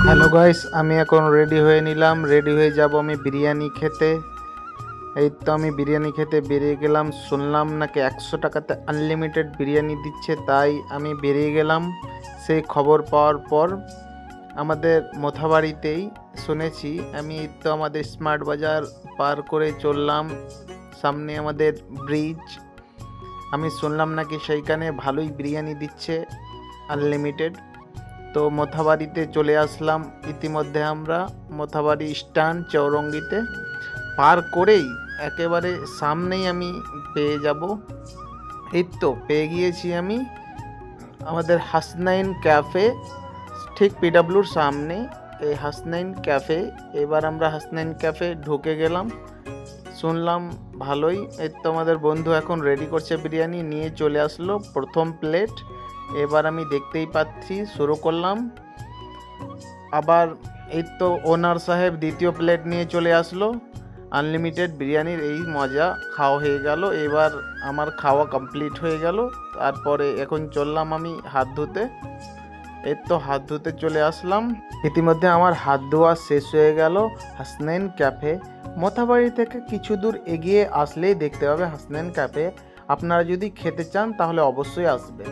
Hello guys, আমি এখন ready হয়ে নিলাম। রেডি হয়ে যাব আমি বিরিয়ানি খেতে। এই তো আমি বিরিয়ানি খেতে বেরিয়ে গেলাম। শুনলাম নাকি 100 টাকাতে আনলিমিটেড বিরিয়ানি দিচ্ছে, তাই আমি বেরিয়ে গেলাম। সেই খবর পাওয়ার পর আমাদের মোথাবাড়িতেই শুনেছি আমি। এই তো আমাদের স্মার্ট বাজার পার করে চললাম, সামনে আমাদের ব্রিজ। আমি শুনলাম নাকি সেইখানে ভালোই বিরিয়ানি দিচ্ছে আনলিমিটেড। তো মোথাবাড়িতে চলে আসলাম। ইতিমধ্যে আমরা মোথাবাড়ি স্ট্যান্ড চৌরঙ্গিতে পার করেই একেবারে সামনেই আমি পেয়ে যাব। এই তো পেয়ে গিয়েছি আমি আমাদের হাসনাইন ক্যাফে, ঠিক পিডাব্লিউর সামনে এই হাসনাইন ক্যাফে। এবার আমরা হাসনাইন ক্যাফে ঢুকে গেলাম। শুনলাম ভালোই। এই তো আমাদের বন্ধু এখন রেডি করছে, বিরিয়ানি নিয়ে চলে আসলো প্রথম প্লেট। এবার আমি দেখতেই পাচ্ছি শুরু করলাম। আবার এই তো ওনার সাহেব দ্বিতীয় প্লেট নিয়ে চলে আসলো। আনলিমিটেড বিরিয়ানির এই মজা খাওয়া হয়ে গেল। এবার আমার খাওয়া কমপ্লিট হয়ে গেল। তারপরে এখন চললাম আমি হাত ধুতে। এই তো হাত ধুতে চলে আসলাম। ইতিমধ্যে আমার হাত ধোয়া শেষ হয়ে গেল। হাসনাইন ক্যাফে মোথাবাড়ি থেকে কিছু দূর এগিয়ে আসলেই দেখতে পাবে হাসনাইন ক্যাফে। আপনারা যদি খেতে চান তাহলে অবশ্যই আসবেন।